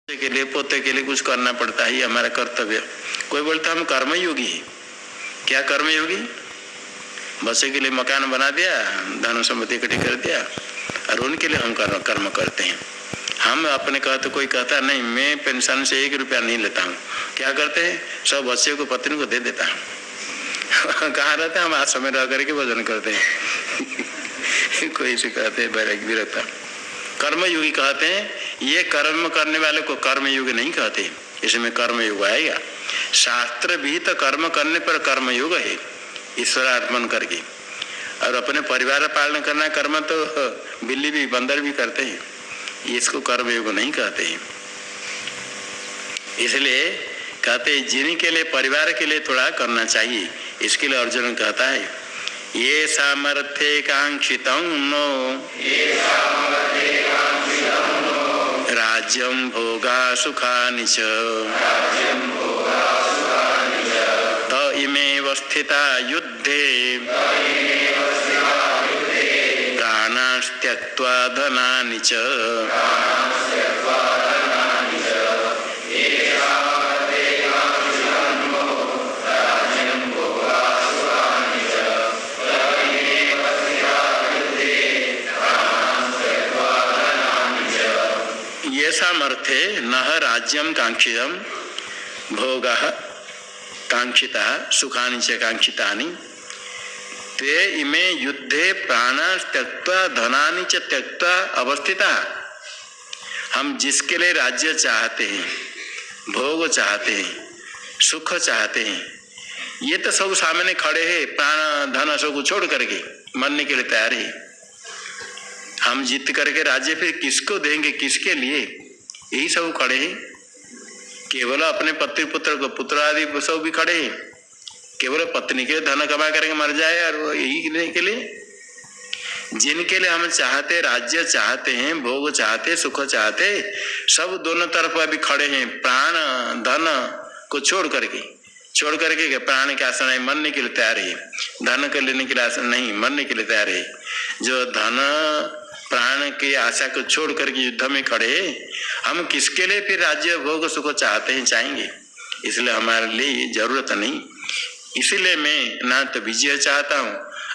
के लिए पोते के लिए कुछ करना पड़ता है, ये हमारा कर्तव्य। कोई बोलता हम कर्मयोगी है। क्या कर्मयोगी? बच्चे के लिए मकान बना दिया, धन संपत्ति इकट्ठी कर दिया और उनके लिए हम कर्म करते हैं। हम अपने कहते, कोई कहता नहीं मैं पेंशन से 1 रुपया नहीं लेता हूँ, क्या करते हैं सब बच्चे को पत्नी को दे देता हूँ। कहाँ रहते हैं हम आश्रम में रह करके भोजन करते हैं। कोई से कहते हैं बैराग भी रहता। कर्मयोगी कहते हैं, ये कर्म करने वाले को कर्मयोगी नहीं कहते, इसमें कर्मयोग आएगा। शास्त्र भी तो कर्म करने पर कर्मयोग है, ईश्वर अर्पण करके। और अपने परिवार पालन करना कर्म तो बिल्ली भी बंदर भी करते हैं, इसको कर्मयोग नहीं कहते हैं। इसलिए कहते जिनके लिए परिवार के लिए थोड़ा करना चाहिए, इसके लिए अर्जुन कहता है ये सामर्थ्य कांक्षितं नो राज्यं भोगा सुखानि च त इमेव स्थिता युद्धे प्राणास्त्यक्त्वा धनानि च। सामर्थ्य न राज्यम कांक्षितम भोगः कांक्षिता सुखानि च कांक्षितानि ते इमे युद्धे प्राणान् त्यक्त्वा धनानि च त्यक्त्वा अवस्थिता। हम जिसके लिए राज्य चाहते हैं, भोग चाहते हैं, सुख चाहते हैं, ये तो सब सामने खड़े हैं, प्राण धन सब छोड़ करके मरने के लिए तैयार है। हम जीत करके राज्य फिर किसको देंगे, किसके लिए? यही सब खड़े हैं। केवल अपने पति पुत्र को, पुत्र आदि सब भी खड़े हैं, केवल पत्नी के धन कमा करके मर जाए और वो यही के लिए। जिनके लिए हम चाहते, राज्य चाहते हैं, भोग चाहते, सुख चाहते, सब दोनों तरफ अभी खड़े हैं। प्राण धन को छोड़ करके प्राण के आसन नहीं, मरने के लिए तैयार है। धन को लेने के लिए आसन नहीं, मरने के लिए तैयार है। जो धन प्राण की आशा को छोड़ करके युद्ध में खड़े, हम किसके लिए फिर राज्य भोग सुख चाहते हैं, चाहेंगे? इसलिए हमारे लिए जरूरत नहीं। इसीलिए मैं ना तो विजय चाहता हूँ,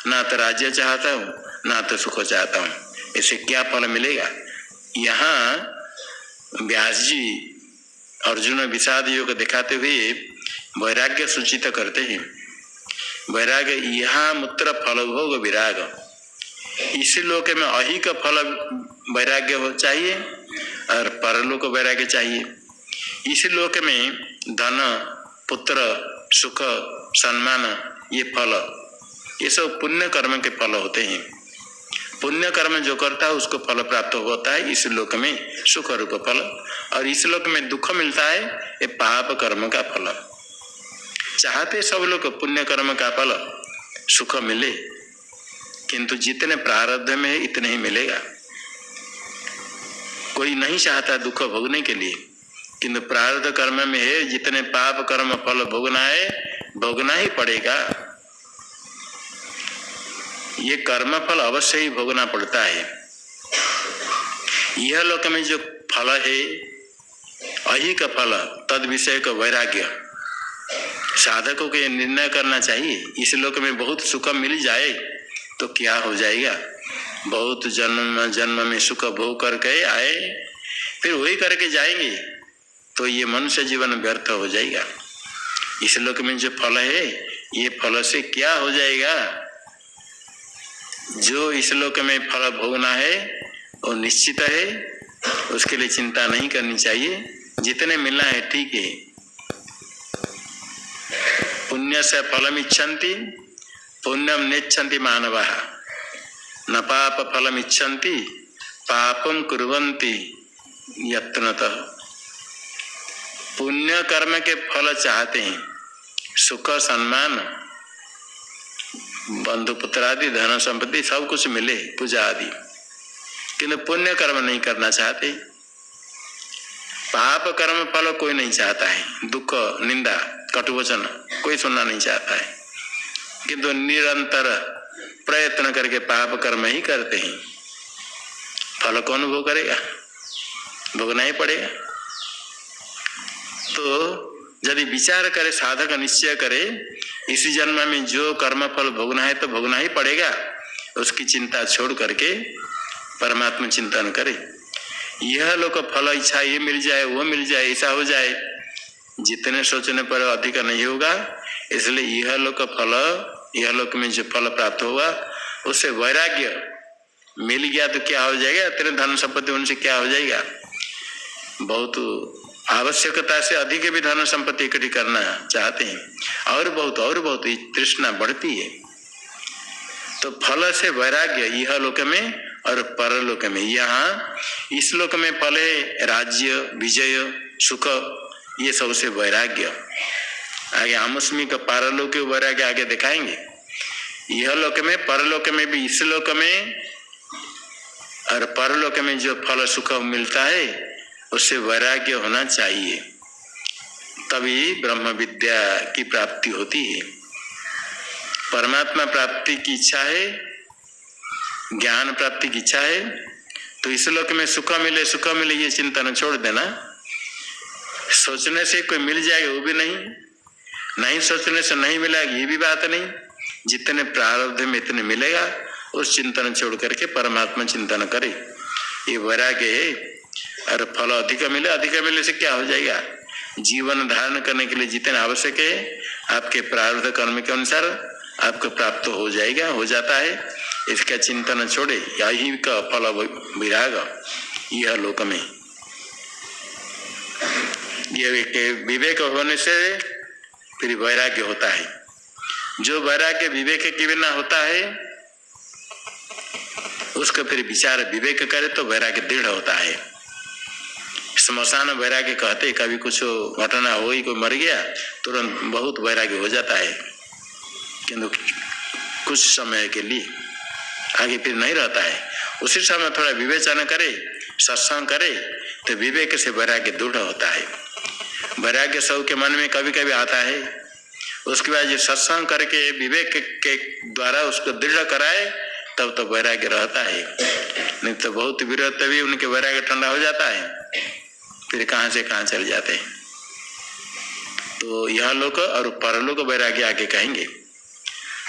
ना तो राज्य चाहता हूँ, ना तो सुख चाहता हूँ। इससे क्या फल मिलेगा? यहाँ व्यास जी अर्जुन विषाद योग दिखाते हुए वैराग्य सूचित करते हैं। वैराग्य यहाँ मूत्र फल भोग विराग, इस लोक में अहिक फल वैराग्य हो चाहिए और परलोक वैराग्य चाहिए। इस लोक में धन पुत्र सुख सम्मान ये फल, ये सब पुण्य कर्म के फल होते हैं। पुण्य कर्म जो करता है उसको फल प्राप्त होता है इस लोक में, सुख रूप फल। और इस लोक में दुख मिलता है, ये पाप कर्म का फल। चाहते सब लोग पुण्य कर्म का फल सुख मिले, किंतु जितने प्रारब्ध में है इतने ही मिलेगा। कोई नहीं चाहता दुख भोगने के लिए, किंतु प्रारब्ध कर्म में है, जितने पाप कर्म फल भोगना है भोगना ही पड़ेगा। ये कर्म फल अवश्य ही भोगना पड़ता है। यह लोक में जो फल है अहिक फल, तद विषय का वैराग्य साधकों को निर्णय करना चाहिए। इस लोक में बहुत सुख मिल जाए तो क्या हो जाएगा? बहुत जन्म में सुख भोग करके आए, फिर वही करके जाएंगे तो ये मनुष्य जीवन व्यर्थ हो जाएगा। इस लोक में जो फल है, ये फल से क्या हो जाएगा? जो इस लोक में फल भोगना है वो निश्चित है, उसके लिए चिंता नहीं करनी चाहिए। जितने मिलना है ठीक है। पुण्य से फलम इच्छन्ति पुण्यम नेच्छन्ति मानवाः, न पाप फलम इच्छन्ति पापम कुर्वन्ति यत्नतः। पुण्य कर्म के फल चाहते हैं, सुख सम्मान बंधु पुत्र आदि धन संपत्ति सब कुछ मिले, पूजा आदि, किंतु पुण्य कर्म नहीं करना चाहते। पाप कर्म फल कोई नहीं चाहता है, दुख निंदा कटुवचन कोई सुनना नहीं चाहता है, किंतु निरंतर प्रयत्न करके पाप कर्म ही करते हैं। फल कौन भोग करेगा? भोगना ही पड़ेगा। तो यदि विचार करे, साधक निश्चय करे इसी जन्म में जो कर्म फल भोगना है तो भोगना ही पड़ेगा, उसकी चिंता छोड़ करके परमात्मा चिंतन करे। यह लोग फल इच्छा ये मिल जाए वो मिल जाए ऐसा हो जाए, जितने सोचने पर अधिक नहीं होगा। इसलिए यह लोग फल, यह लोक में जो फल प्राप्त होगा उससे वैराग्य मिल गया तो क्या हो जाएगा, तेरे धन संपत्ति उनसे क्या हो जाएगा। बहुत आवश्यकता से अधिक भी धन संपत्ति इकट्ठी करना चाहते हैं और बहुत तृष्णा बढ़ती है। तो फल से वैराग्य यह लोक में और परलोक में। यहाँ इस लोक में फल है राज्य विजय सुख, ये सबसे वैराग्य। आगे आमुष्मिक पारलोक वैराग्य आगे दिखाएंगे। यह लोक में परलोक में भी, इस लोक में और परलोक में जो फल सुख मिलता है उससे वैराग्य होना चाहिए, तभी ब्रह्म विद्या की प्राप्ति होती है। परमात्मा प्राप्ति की इच्छा है, ज्ञान प्राप्ति की इच्छा है, तो इस लोक में सुख मिले ये चिंतन छोड़ देना। सोचने से कोई मिल जाएगा वो भी नहीं सोचने से नहीं मिलेगा ये भी बात नहीं। जितने प्रारब्ध में इतने मिलेगा उस चिंतन छोड़ करके परमात्मा चिंतन करे, ये वैराग्य है। और फल अधिक मिले से क्या हो जाएगा, जीवन धारण करने के लिए जितने आवश्यक है आपके प्रारब्ध कर्म के अनुसार आपको प्राप्त हो जाएगा, हो जाता है। इसका चिंतन छोड़े, यही का फल विराग यह लोक में। ये विवेक होने से फिर वैराग्य होता है। जो वैराग्य विवेक के बिना होता है उसका फिर विचार विवेक करे तो वैराग्य दृढ़ होता है। श्मशान वैराग्य कहते, कभी कुछ घटना हो ही कोई मर गया तुरंत बहुत वैराग्य हो जाता है, किंतु कुछ समय के लिए आगे फिर नहीं रहता है। उसी समय थोड़ा विवेचना करे, सत्संग करे तो विवेक से वैराग्य दृढ़ होता है। वैराग्य सब के मन में कभी कभी आता है, उसके बाद जो सत्संग करके विवेक के द्वारा उसको दृढ़ कराए तब तो वैराग्य रहता है। नहीं तो बहुत विरोध तभी उनके वैराग्य ठंडा हो जाता है, फिर कहां से कहां चल जाते हैं। तो यह लोक और परलोक वैराग्य आगे कहेंगे।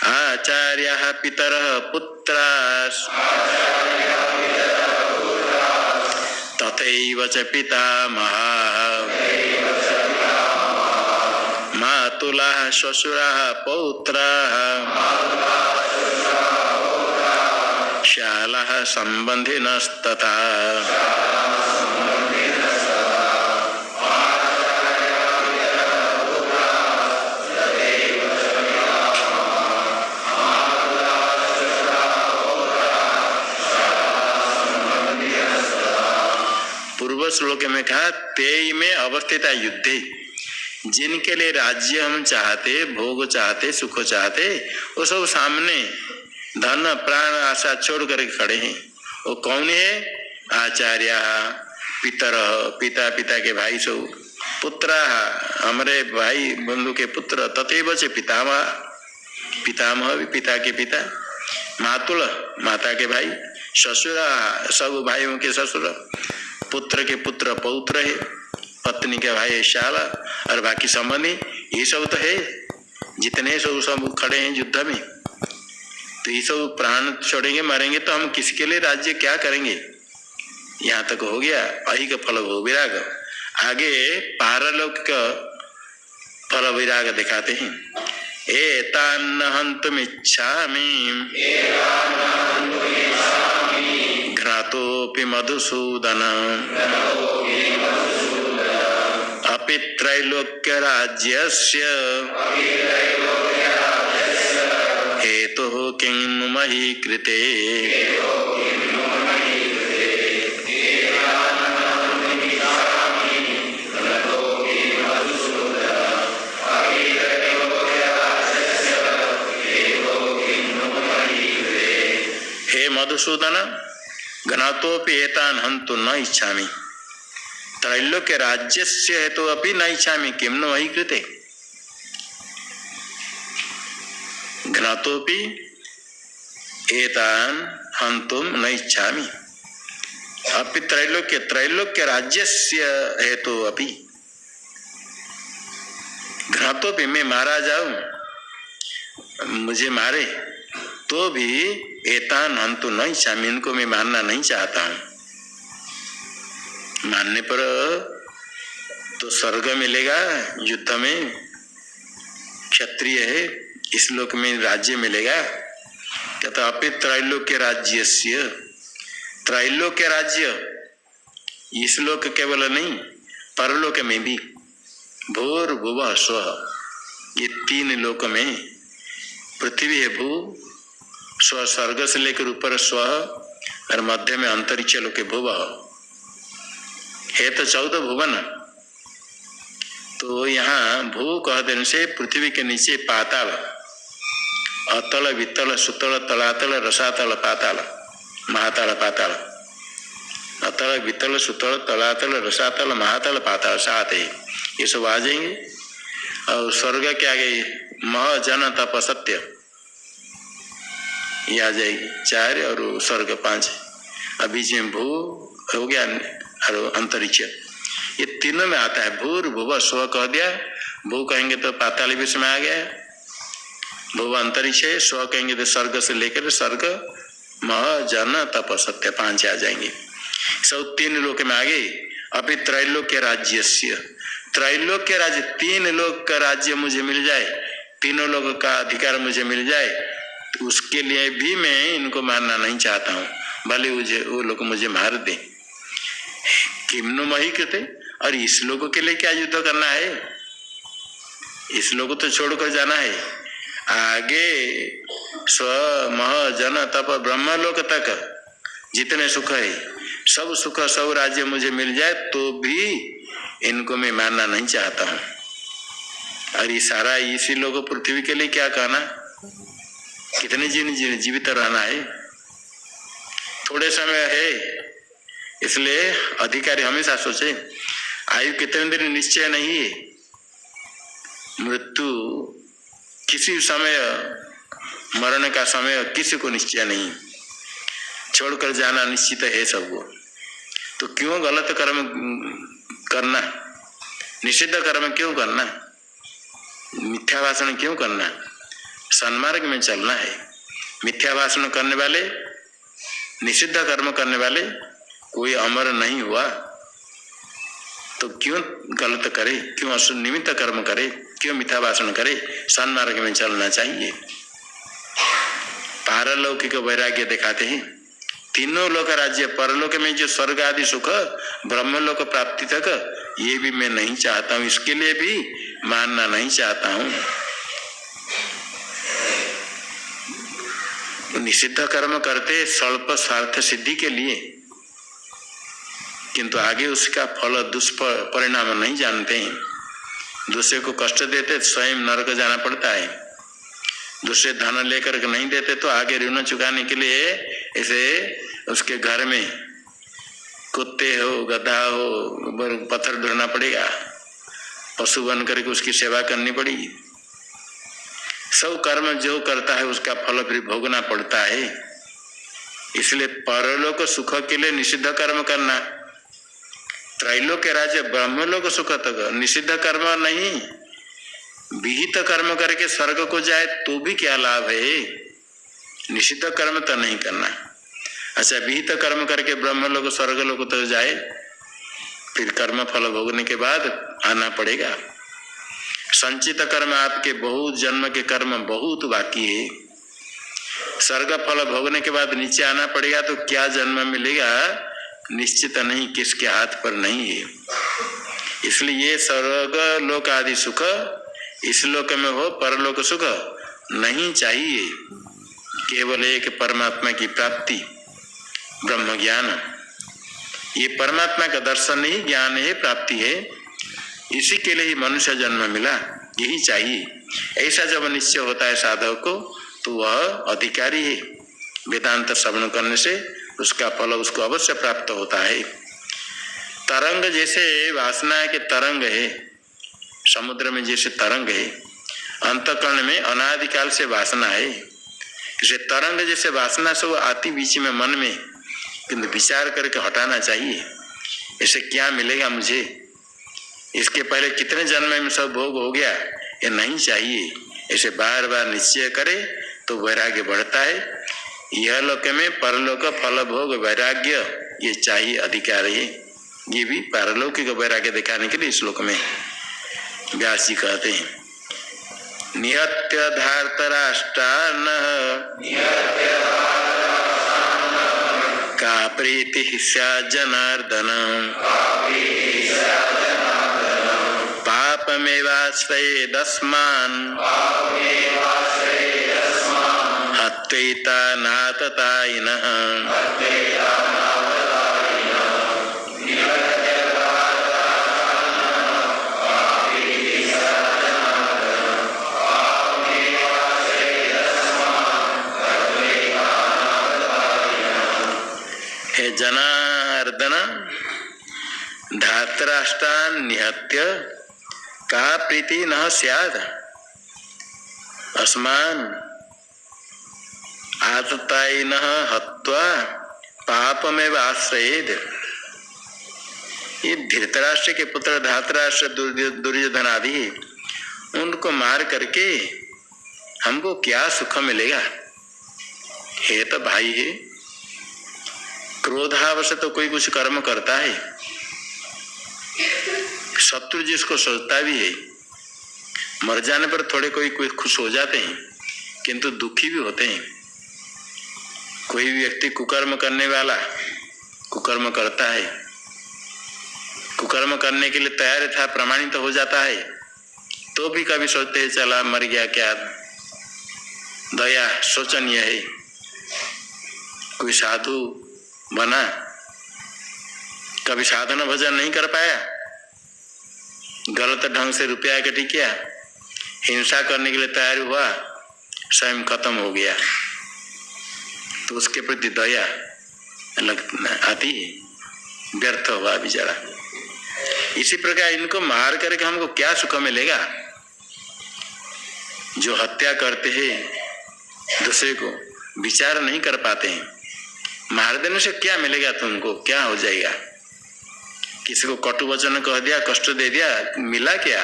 आचार्य पितर पुत्र तथैव च पितामह मातुलः श्वशुरः पौत्रः शालः सम्बन्धिनस्तथा। पूर्व श्लोक में कहा तेय में अवस्थित युद्धे, जिनके लिए राज्य हम चाहते, भोग चाहते, सुख चाहते, वो सब सामने धन प्राण आशा छोड़ कर खड़े हैं। वो कौन है? आचार्य पितर, पिता पिता के भाई सब, पुत्र हमारे भाई बंधु के पुत्र, तथैव च पितामह, पितामह भी पिता के पिता, मातुल माता के भाई, ससुर सब भाइयों के ससुर, पुत्र के पुत्र पौत्र है, पत्नी के भाई शाला और बाकी संबंधी ये सब तो है। जितने सब खड़े हैं युद्ध में, तो ये सब प्राण छोड़ेंगे मरेंगे तो हम किसके लिए राज्य क्या करेंगे। यहाँ तक हो गया ऐहिक फल भोग विराग। आगे पारलौकिक का फल विराग दिखाते हैं। एतान्न हन्तुमिच्छामि घ्रातोऽपि मधुसूदन अपि त्रैलोक्य राज्यस्य हेतुः किं मही कृते। हे मधुसूदन, घ्नातोऽपि एतान् हन्तुं न इच्छामि, त्रैलोक्य राज्यस्य हेतु अपि न इच्छामि, किं नो मही कृते। घ्नातोऽपि एतान् हन्तुं न इच्छामि, अपि त्रैलोक्य राज्यस्य हेतु अपि, घृतोपि मैं मारा जाऊं, मुझे मारे तो भी एतान हंतु न इच्छामि, इनको मैं मारना नहीं चाहता हूं। मानने पर तो स्वर्ग मिलेगा, युद्ध में क्षत्रिय है, इस लोक में राज्य मिलेगा। कहता अपि त्रैलोक्य राज्यस्य, त्रैलोक्य राज्य इस लोक केवल नहीं परलोक में भी, भूर्भुवः स्वः, ये तीन लोक में, पृथ्वी है भू, स्व स्वर्ग से लेकर ऊपर स्व, और मध्य में अंतरिक्ष लोक भुव है, तो 14 भुवन। तो यहाँ भू कह देने से पृथ्वी के नीचे पाताल, अतल वितल सुतल तलातल रसातल पाताल, महातल पाताल, अतल वितल सुतल तलातल रसातल महातल पाताल, 7 है, ये सब आ जाएंगे। और स्वर्ग के आगे मह जन तप सत्य, ये आ जाएगी 4, और स्वर्ग 5, अब बीच में भू हो गया और अंतरिक्ष, ये तीनों में आता है। भूर्भुवः स्व कह दिया, भू कहेंगे तो पाताल विश्व में आ गया, भुव अंतरिक्ष है, स्व कहेंगे तो स्वर्ग से लेकर स्वर्ग मह जन तप सत्य 5 आ जाएंगे, सब 3 लोक में आ गए। अभी त्रैलोक्य राज्यस्य, त्रैलोक्य राज्य, 3 लोक का राज्य मुझे मिल जाए, तीनों लोगों का अधिकार मुझे मिल जाए, तो उसके लिए भी मैं इनको मारना नहीं चाहता हूँ, भले वो लोग मुझे मार दे। किम्नु मही कृते, और इस लोगों के लिए क्या युद्ध करना है, इस लोगों तो छोड़कर जाना है। आगे स्व मह जन तप ब्रह्मलोक तक जितने सुख है, सब सुख सब राज्य मुझे मिल जाए तो भी इनको मैं मारना नहीं चाहता हूँ। और ये सारा इसी लोग पृथ्वी के लिए क्या कहना, कितने जीवित रहना है, थोड़े समय है, इसलिए अधिकारी हमेशा सोचे आयु कितने दिन निश्चय नहीं है, मृत्यु किसी समय, मरने का समय किसी को निश्चय नहीं, छोड़कर जाना निश्चित है सबको। तो क्यों गलत कर्म करना, निषिद्ध कर्म क्यों करना, मिथ्या भाषण क्यों करना, सन्मार्ग में चलना है। मिथ्या भाषण करने वाले, निषिद्ध कर्म करने वाले कोई अमर नहीं हुआ, तो क्यों गलत करे, क्यों असुनिमित्त कर्म करे, क्यों मिथ्या भाषण करे, सन्मार्ग में चलना चाहिए। पारलौकिक वैराग्य दिखाते हैं, तीनों लोक राज्य, परलोक में जो स्वर्ग आदि सुख, ब्रह्मलोक प्राप्ति तक, ये भी मैं नहीं चाहता हूँ, इसके लिए भी मानना नहीं चाहता हूँ। निषिद्ध कर्म करते स्वल्प स्वार्थ सिद्धि के लिए, किंतु आगे उसका फल दुष्परिणाम नहीं जानते हैं। दूसरे को कष्ट देते स्वयं नरक जाना पड़ता है, दूसरे धन लेकर के नहीं देते तो आगे ऋण चुकाने के लिए ऐसे उसके घर में कुत्ते हो, गधा हो, पत्थर ढूंढना पड़ेगा, पशु बन करके उसकी सेवा करनी पड़ेगी। सब कर्म जो करता है उसका फल फिर भोगना पड़ता है। इसलिए परलोक सुख के लिए निषिद्ध कर्म करना, त्रैलोक्य राज्य ब्रह्मलोक सुख तक निषिद्ध कर्म नहीं, विहित कर्म करके स्वर्ग को जाए तो भी क्या लाभ है, निषिद्ध कर्म तो नहीं करना। अच्छा, विहित कर्म करके ब्रह्मलोक स्वर्गलोक तो जाए, फिर कर्म फल भोगने के बाद आना पड़ेगा। संचित कर्म आपके बहुत जन्म के कर्म बहुत बाकी है, स्वर्ग फल भोगने के बाद नीचे आना पड़ेगा, तो क्या जन्म मिलेगा निश्चित नहीं, किसके हाथ पर नहीं है। इसलिए ये स्वर्ग लोक आदि सुख इस लोक में हो, परलोक सुख नहीं चाहिए, केवल एक परमात्मा की प्राप्ति, ब्रह्म ज्ञान, ये परमात्मा का दर्शन ही ज्ञान है, प्राप्ति है, इसी के लिए ही मनुष्य जन्म मिला, यही चाहिए। ऐसा जब निश्चय होता है साधक को, तो वह अधिकारी है, वेदांत श्रवण करने से उसका फल उसको अवश्य प्राप्त होता है। तरंग जैसे वासना के तरंग है, समुद्र में जैसे तरंग है, अंतःकरण में अनादिकाल से वासना है, इसे तरंग जैसे वासना से वो आती बीच में मन में, किंतु विचार करके हटाना चाहिए, इसे क्या मिलेगा मुझे, इसके पहले कितने जन्म में सब भोग हो गया, ये नहीं चाहिए। ऐसे बार बार निश्चय करे तो वैराग्य बढ़ता है। यह लोक में परलोक फल भोग वैराग्य ये चाहिए, अधिकार है। ये भी पारलौकिक वैराग्य दिखाने के लिए इस श्लोक में व्यास जी कहते हैं, निहत्य धार्तराष्ट्रान् का प्रीति स्यात् जनार्दन पापमेवाश्रयेदस्मान् हत्वैता नाततायिनः। हे जनार्दन, धार्तराष्ट्रान् निहत्य का प्रीति न स्यात् अस्मान् आततायिनः हत्वा पापमेव आश्रयेत्। ये धृतराष्ट्र के पुत्र धार्तराष्ट्र दुर्योधन आदि, उनको मार करके हमको क्या सुख मिलेगा? हे तो भाई है, क्रोधावश तो कोई कुछ कर्म करता है, शत्रु जिसको सोचता भी है, मर जाने पर थोड़े कोई खुश हो जाते हैं, किंतु दुखी भी होते हैं। कोई व्यक्ति कुकर्म करने वाला कुकर्म करता है, कुकर्म करने के लिए तैयार था, प्रमाणित हो जाता है, तो भी कभी सोचते हैं चला मर गया क्या, दया शोचनीय है। कोई साधु बना, कभी साधना भजन नहीं कर पाया, गलत ढंग से रुपया इकट्ठी किया, हिंसा करने के लिए तैयार हुआ, स्वयं खत्म हो गया, तो उसके प्रति दया आती है, व्यर्थ हुआ बेचारा। इसी प्रकार इनको मार करके हमको क्या सुख मिलेगा? जो हत्या करते हैं दूसरे को, विचार नहीं कर पाते हैं, मार देने से क्या मिलेगा तुमको, क्या हो जाएगा? किसी को कटु वचन कह दिया, कष्ट दे दिया, मिला क्या?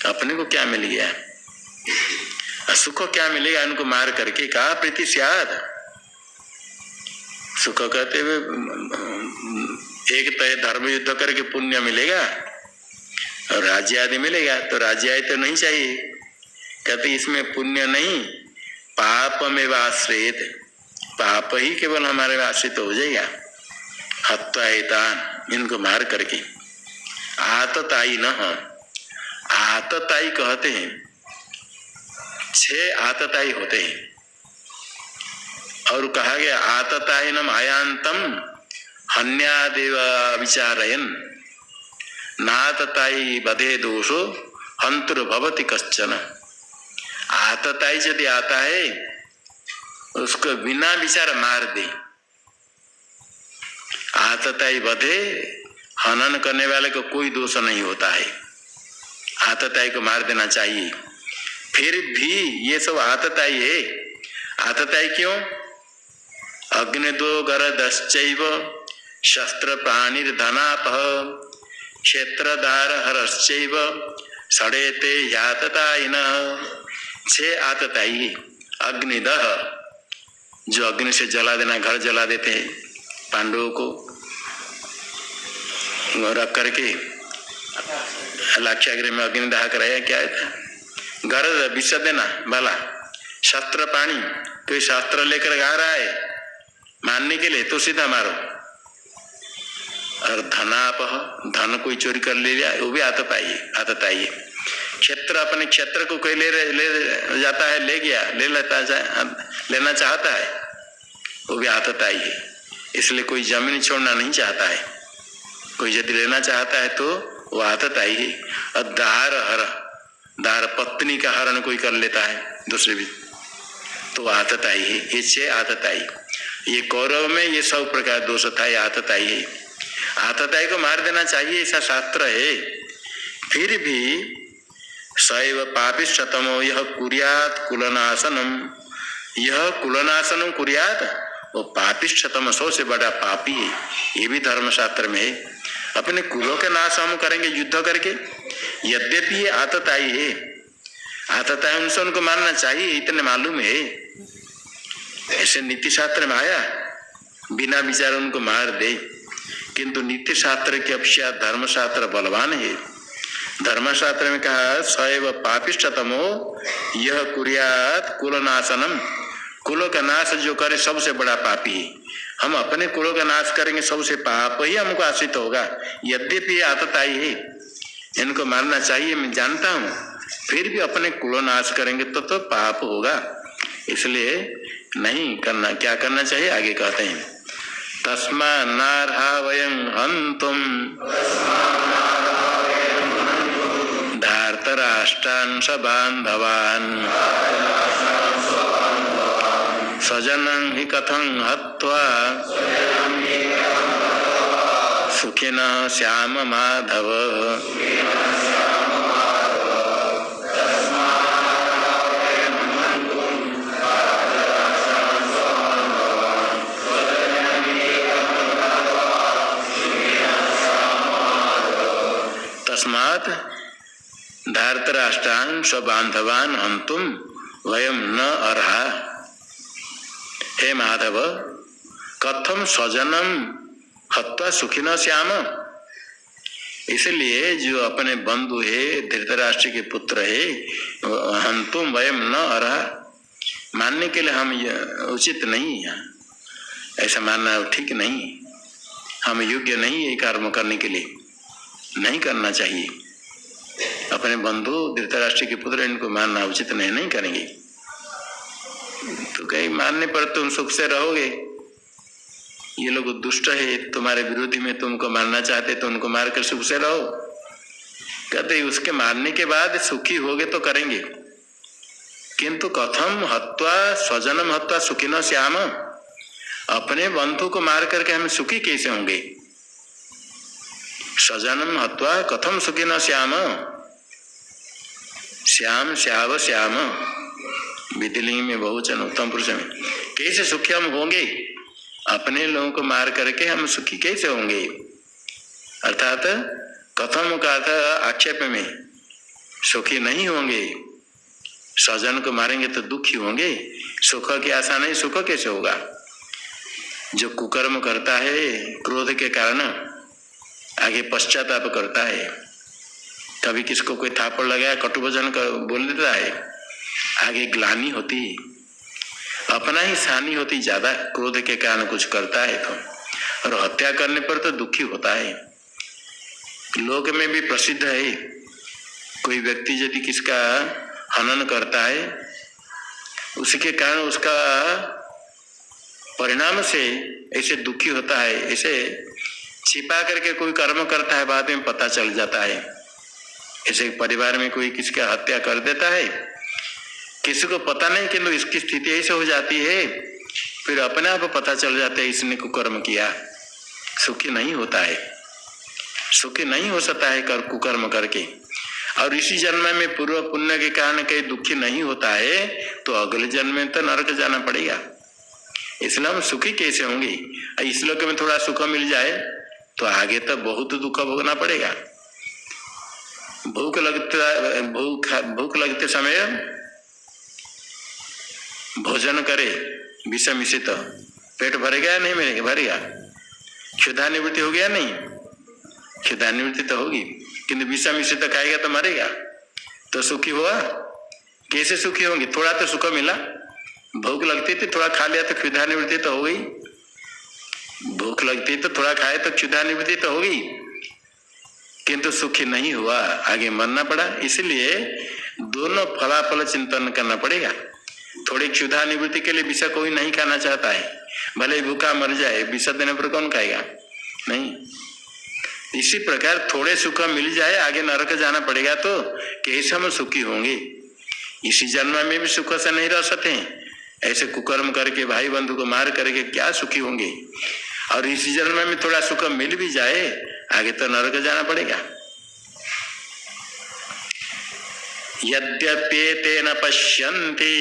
अपने को क्या मिल गया? सुख क्या मिलेगा इनको मार करके? कहा प्रीति स्यात्, सुख कहते हुए एक तय धर्म युद्ध करके पुण्य मिलेगा और राज्य आदि मिलेगा, तो राज्य आदि तो नहीं चाहिए। कहते इसमें पुण्य नहीं, पाप में आश्रित, पाप ही केवल हमारे आश्रित हो जाएगा। हत्वायितान, इनको मार करके। आतताई न, आतताई कहते हैं, 6 आतताई होते हैं। और कहा गया आततायिनम आयांतम हन्यादेव विचारयन नातताई बधे दोषो हंतुर्भवति कश्चन। आतताई यदि आता है उसको बिना विचार मार दे। आतताई बधे, हनन करने वाले को कोई दोष नहीं होता है, आतताई को मार देना चाहिए। फिर भी ये सब आतताई है। आतताई क्यों? अग्निदो गरदश्चैव शस्त्र प्राणिर्धनापः क्षेत्रदार हरश्चैव षडेते याततायिनः। 6 आतताई। अग्निदह, जो अग्नि से जला देना, घर जला देते हैं, पांडवों को रख करके लाक्षागृह में अग्निदाह कराया, क्या था? गरज विष देना भला, शस्त्र पानी, कोई शास्त्र लेकर गा रहा है मारने के लिए तो सीधा मारो। और धनापह, धन कोई चोरी कर ले लिया, वो भी आतताई है। क्षेत्र, अपने क्षेत्र को कोई ले जाता है, ले गया, लेना चाहता है, वो भी आतताई है। इसलिए कोई जमीन छोड़ना नहीं चाहता है, कोई यदि लेना चाहता है तो वो आतताई है। और दार हर, दार पत्नी का हरण कोई कर लेता है दूसरे भी, तो आतताई है। ये 6 आतताई। ये कौरव में ये 100 प्रकार दोष था, ये आतताई है। आतताई को मार देना चाहिए, ऐसा शास्त्र है। फिर भी सैव पापिष्ठतमो यह कुर्यात कुलनाशनम, यह कुलनाशनम कुर्यात, वो पापिष्ठतम 100 से बड़ा पापी है। ये भी धर्मशास्त्र में है। अपने कुलों के नाश हम करेंगे युद्ध करके। यद्यपि ये आतताई है, आतताई उनसे उनको मानना चाहिए, इतने मालूम है। ऐसे नीति शास्त्र में आया बिना विचार उनको मार दे, किंतु नीति शास्त्र के अपेक्षा धर्मशास्त्र बलवान है। धर्मशास्त्र में कहा सैव पापिष्टतमो यह कुर्यात कुलनाशनम, कुलों का नाश जो करे सबसे बड़ा पापी है। हम अपने कुलों का नाश करेंगे सबसे पाप ही हमको आश्रित होगा। यद्यपि आतताई है, इनको मारना चाहिए मैं जानता हूँ, फिर भी अपने कुलों नाश करेंगे तो पाप होगा, इसलिए नहीं करना। क्या करना चाहिए आगे कहते हैं तस्मा नार्हा वयं हन्तुम धार्तराष्ट्रान् सबान्धवान् स्वजनं हि कथं हत्वा सुखिनः स्याम माधव। तस्मात् धार्तराष्ट्रान् स्वबान्धवान् हन्तुं वयं न अर्हा। हे माधव कथम स्वजनम हत्वा सुखिनः स्याम, इसलिए जो अपने बंधु है धृतराष्ट्र के पुत्र है हन्तुं वयं न अर्हा, मानने के लिए हम उचित नहीं है, ऐसा मानना ठीक नहीं, हम योग्य नहीं है कर्म करने के लिए, नहीं करना चाहिए। अपने बंधु धृतराष्ट्र के पुत्र इनको मानना उचित नहीं, नहीं करेंगे। तो कहीं मानने पर तुम सुख से रहोगे, ये लोग दुष्ट है तुम्हारे विरोधी में, तुमको मारना चाहते तो उनको मारकर सुख से रहो। कहते उसके मारने के बाद सुखी होगे तो करेंगे, किंतु कथम हत्वा स्वजनम हत्वा सुखिनः स्याम, अपने बंधु को मार करके हम सुखी कैसे होंगे। स्वजनम हत्वा कथम सुखिनः स्याम, श्याम श्याव श्याम विधिलिंग में बहुवचन उत्तम पुरुष में, कैसे सुखी हम होंगे, अपने लोगों को मार करके हम सुखी कैसे होंगे। अर्थात कथम का अर्थ आक्षेप में, सुखी नहीं होंगे, स्वजन को मारेंगे तो दुखी होंगे, सुख की आशा नहीं, सुख कैसे होगा। जो कुकर्म करता है क्रोध के कारण आगे पश्चाताप करता है, कभी किसको कोई थापड़ लगाया कटु वचन बोल देता है, आगे ग्लानि होती, अपना ही हानि होती ज्यादा, क्रोध के कारण कुछ करता है तो, और हत्या करने पर तो दुखी होता है। लोक में भी प्रसिद्ध है, कोई व्यक्ति यदि किसका हनन करता है उसके कारण उसका परिणाम से ऐसे दुखी होता है, ऐसे छिपा करके कोई कर्म करता है बाद में पता चल जाता है। ऐसे परिवार में कोई किसका हत्या कर देता है, किसी को पता नहीं, किंतु इसकी स्थिति ऐसे हो जाती है, फिर अपने आप पता चल जाता है इसने कुकर्म किया, सुखी नहीं होता है, सुखी नहीं हो सकता है कुकर्म करके। और इसी जन्म में पूर्व पुण्य के कारण कहीं दुखी नहीं होता है तो अगले जन्म में तो नरक जाना पड़ेगा। इसलिए हम सुखी कैसे होंगे। इस लोक में थोड़ा सुख मिल जाए तो आगे तो बहुत दुख भोगना पड़ेगा। भूख लगते समय भोजन करे विष मिश्रित, पेट भरेगा या नहीं मिलेगा, भरेगा। क्षुधा निवृत्ति हो गया नहीं, क्षुधा निवृत्ति तो होगी, किंतु विष मिश्रित खाएगा तो मरेगा, तो सुखी हुआ कैसे सुखी होंगे। थोड़ा तो सुख मिला, भूख लगती थी थोड़ा खा लिया तो क्षुधा निवृत्ति तो हो गई, भूख लगती तो थोड़ा खाए तो क्षुधा निवृत्ति तो हो गई, किंतु सुखी नहीं हुआ, आगे मरना पड़ा। इसलिए दोनों फलाफल चिंतन करना पड़ेगा। थोड़ी क्षुधा निवृत्ति के लिए विष कोई नहीं खाना चाहता है, भले ही भूखा मर जाए, विष देने पर कौन खाएगा, नहीं। इसी प्रकार थोड़े सुख मिल जाए आगे नरक जाना पड़ेगा, तो कैसे हम सुखी होंगे। इसी जन्म में भी सुख से नहीं रह सकते, ऐसे कुकर्म करके भाई बंधु को मार करके क्या सुखी होंगे। और इसी जन्म में थोड़ा सुख मिल भी जाए आगे तो नरक जाना पड़ेगा। यद्यप्येते न पश्यन्ति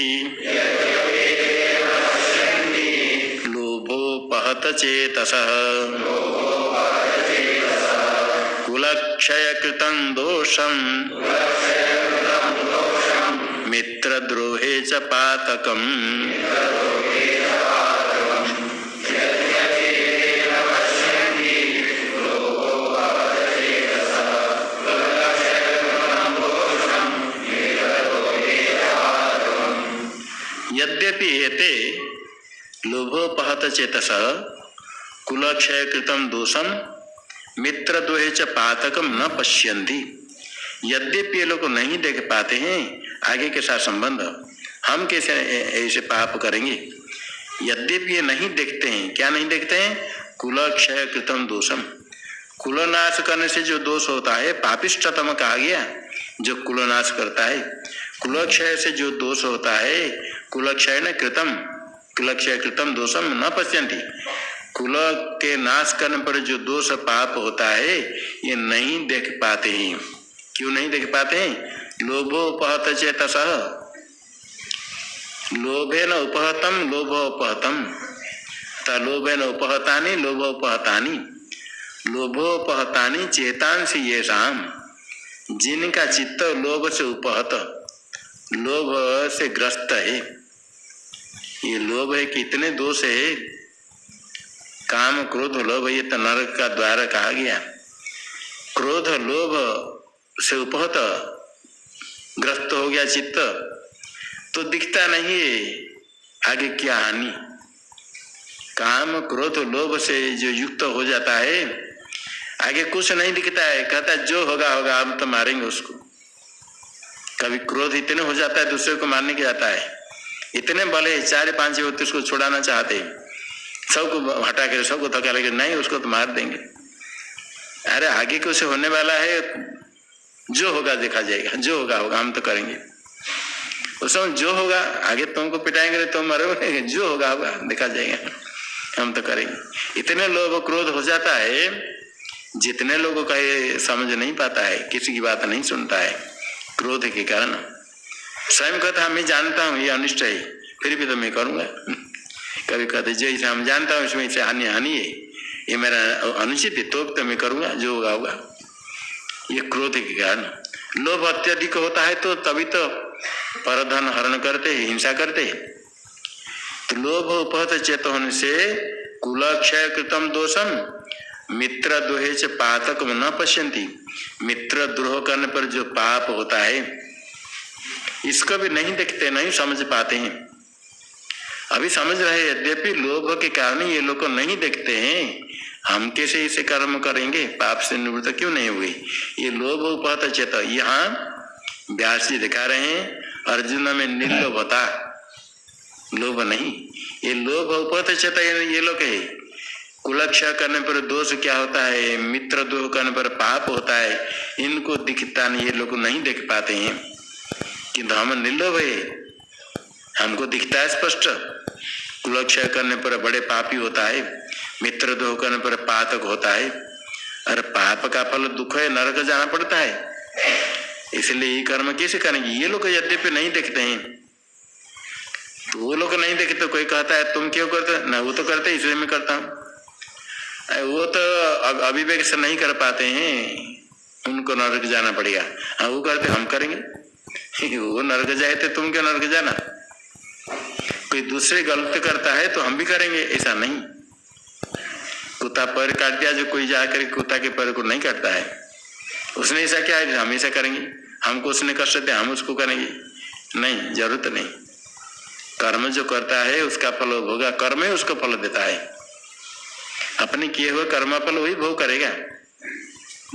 लोभोपहत चेतसः कुलक्षय कृतं दोषं मित्रद्रोहे च पातकम् यद्यपि एते लोभोपहत चेतसः कुलक्षय कृतं दोषम मित्रद्रोहे च पातकम न पश्यन्ति। यद्यपि ये लोग नहीं देख पाते हैं आगे के साथ संबंध, हम कैसे ऐसे पाप करेंगे। यद्यपि ये नहीं देखते हैं, क्या नहीं देखते हैं? कुलक्षय कृतं दोषम, कुलनाश करने से जो दोष होता है, पापिष्ठतम कहा गया जो कुलनाश करता है। कुलक्षय से जो दोष होता है, कुलक्षय न कृतम, कुलक्षय कृतम दोषम न पश्यन्ति, कुल के नाश करने पर जो दोष पाप होता है ये नहीं देख पाते हैं। क्यों नहीं देख पाते हैं? लोभोपहत चेतसः, लोभेन उपहतम लोभोपहतम, लोभेन उपहतानि लोभोपहतानि, लोभोपहतानि चेतांसि येषाम, जिनका चित्त लोभ से उपहत, लोभ से ग्रस्त है। ये लोभ है कि इतने दोष है, काम क्रोध लोभ, ये तो नरक का द्वार कहा गया। क्रोध लोभ से उपहत ग्रस्त हो गया चित्त, तो दिखता नहीं है आगे क्या हानि। काम क्रोध लोभ से जो युक्त हो जाता है आगे कुछ नहीं दिखता है, कहता है जो होगा होगा, हम तो मारेंगे उसको। कभी क्रोध इतने हो जाता है दूसरे को मारने के जाता है, इतने बले 4-5 होते उसको छुड़ाना चाहते हैं, सबको हटा कर सबको धक्का लगे, नहीं उसको तो मार देंगे। अरे आगे कुछ होने वाला है, जो होगा देखा जाएगा, जो होगा होगा, हम तो करेंगे। उसमें जो होगा आगे तुमको पिटाएंगे तुम मरोगे, जो होगा होगा देखा जाएगा, हम तो करेंगे। इतने लोभ क्रोध हो जाता है, जितने लोगों का ये समझ नहीं पाता है, किसी की बात नहीं सुनता है क्रोध के कारण। स्वयं कहता मैं जानता हूँ ये अनिष्ट है, फिर भी तो मैं करूँगा। कभी कहते जो इसे हम जानता हूँ इसमें इसे हानि है, ये मेरा अनुचित है, तो मैं करूँगा, जो होगा होगा। ये क्रोध के कारण। लोभ अत्यधिक होता है तो तभी तो परधन हरण करते हैं, हिंसा करते हैं। तो लोभ उपहत चेत होने से कुलक्षय कृतम दोषम मित्र द्रोहे च पातकम न पश्यन्ति, मित्र द्रोह करने पर जो पाप होता है इसको भी नहीं देखते, नहीं समझ पाते हैं। अभी समझ रहे, यद्यपि लोभ के कारण ये लोग नहीं देखते हैं, हम कैसे इसे कर्म करेंगे, पाप से निवृत्त क्यों नहीं हुए। ये लोभ उपहत चेत, यहाँ व्यास जी दिखा रहे हैं अर्जुन में निर्लोभता, लोभ नहीं, ये लोभ उपहत चेत ये लोग है। कुलक्षय करने पर दोष क्या होता है, मित्र द्रोह करने पर पाप होता है, इनको दिखता नहीं, ये लोग नहीं देख पाते हैं। किंतु हम निर्लोभ है, हमको दिखता है स्पष्ट। कुलक्षय करने पर बड़े पापी होता है, मित्र द्रोह करने पर पातक होता है। अरे पाप का फल दुख है, नरक जाना पड़ता है, इसलिए ये कर्म कैसे करेंगे। ये लोग यद्यपि नहीं देखते हैं, तो वो लोग नहीं देखते, कोई कहता है तुम क्यों करते, ना वो तो करते इसलिए मैं करता हूँ। वो तो अविवेक से नहीं कर पाते हैं, उनको नरक जाना पड़ेगा। हाँ वो करते हम करेंगे, वो नरक जाए तो तुम क्यों नरक जाना। कोई दूसरे गलत करता है तो हम भी करेंगे, ऐसा नहीं। कुत्ता पैर काट दिया, जो कोई जाकर कुत्ता के पैर को नहीं काटता है, उसने ऐसा क्या है हम ऐसा करेंगे, हमको उसने कष्ट दिया हम उसको करेंगे, नहीं, जरूरत नहीं। कर्म जो करता है उसका फल भोगा, कर्म ही उसको फल देता है। अपने किए हुए कर्म फल वही भोग करेगा।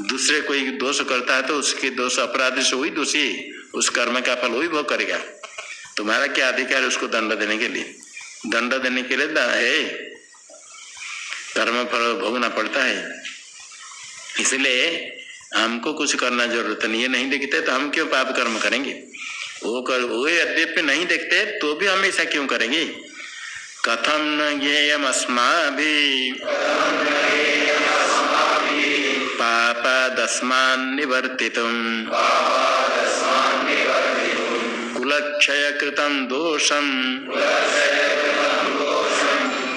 दूसरे कोई दोष करता है तो उसके दोष अपराध से वही दोषी, उस कर्म का फल वही भोग करेगा। तुम्हारा क्या अधिकार है उसको दंड देने के लिए, दंड देने के लिए है, कर्म फल भोगना पड़ता है। इसलिए हमको कुछ करना जरूरत नहीं है, नहीं देखते तो हम क्यों पाप कर्म करेंगे। वो यद्यपि नहीं देखते तो भी हम ऐसा क्यों करेंगे। कथम न ज्ञेयम् अस्माभिः पापादस्मान् निवर्तितुम् कुलक्षय कृतं दोषं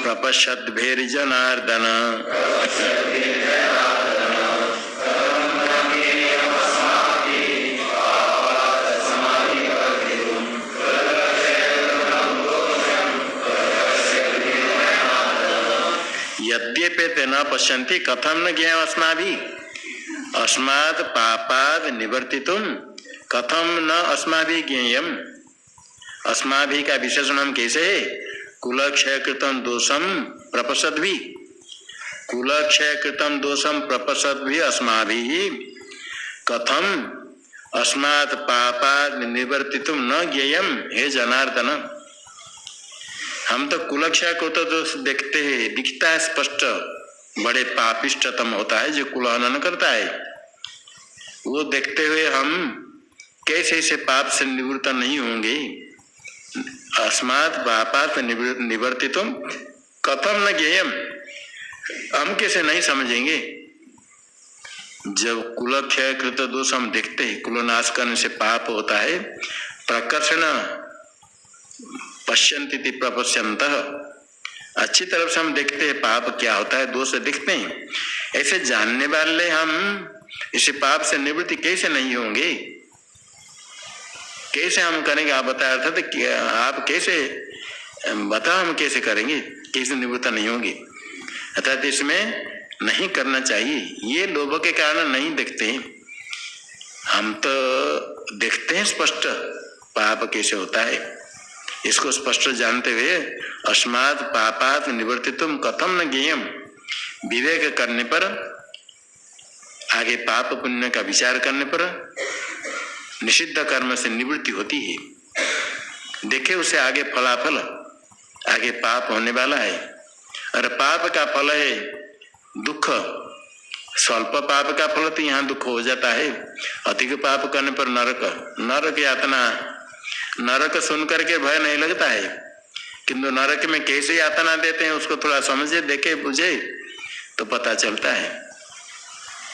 प्रपश्यद्भिर्जनार्दन। निक्षिपेते न पश्यन्ति कथम न ज्ञेयम् अस्माभिः अस्मात् पापाद् निवर्तितुम कथम न अस्माभिः ज्ञेयम्। अस्माभिः का विशेषण हम कैसे है? कुलक्षय कृतम दोषम प्रपश्यद्भि, कुलक्षय कृतम दोषम प्रपश्यद्भि अस्माभिः कथम अस्मात् पापाद् निवर्तितुम न ज्ञेयम्। हे जनार्दन, हम तो कुलक्षय को तो दोष देखते हैं, दिखता है स्पष्ट, बड़े पापिष्टतम होता है जो कुलहनन करता है, वो देखते हुए हम कैसे इसे पाप से निवृत्त नहीं होंगे। अस्मात् पापात् निवर्तितुम कथम न ज्ञेयम्, हम कैसे नहीं समझेंगे। जब कुलक्षय कृत दोष हम देखते हैं, कुलनाश करने से पाप होता है, प्रकर्षण पश्यन्ति प्रपश्यन्तः, अच्छी तरफ से हम देखते हैं पाप क्या होता है, दोष दिखते हैं। ऐसे जानने वाले हम इसे पाप से निवृत्ति कैसे नहीं होंगे, कैसे हम करेंगे? आप बताया अर्थात आप कैसे बताओ, हम कैसे करेंगे, कैसे निवृत्त नहीं होंगे? अर्थात इसमें नहीं करना चाहिए। ये लोभों के कारण नहीं देखते हैं, हम तो देखते हैं स्पष्ट पाप कैसे होता है। इसको स्पष्ट जानते हुए अस्मात् पापात् निवर्तितुम कथम न ज्ञेयम्, विवेक करने पर, आगे पाप पुण्य का विचार करने पर निषिद्ध कर्म से निवृत्ति होती है। देखे उसे आगे फलाफल, आगे पाप होने वाला है और पाप का फल है दुख। स्वल्प पाप का फल तो यहाँ दुख हो जाता है, अधिक पाप करने पर नरक, नरक यातना। नरक सुन करके भय नहीं लगता है, किंतु नरक में कैसे यातना देते हैं उसको थोड़ा समझे, देखे बुझे तो पता चलता है।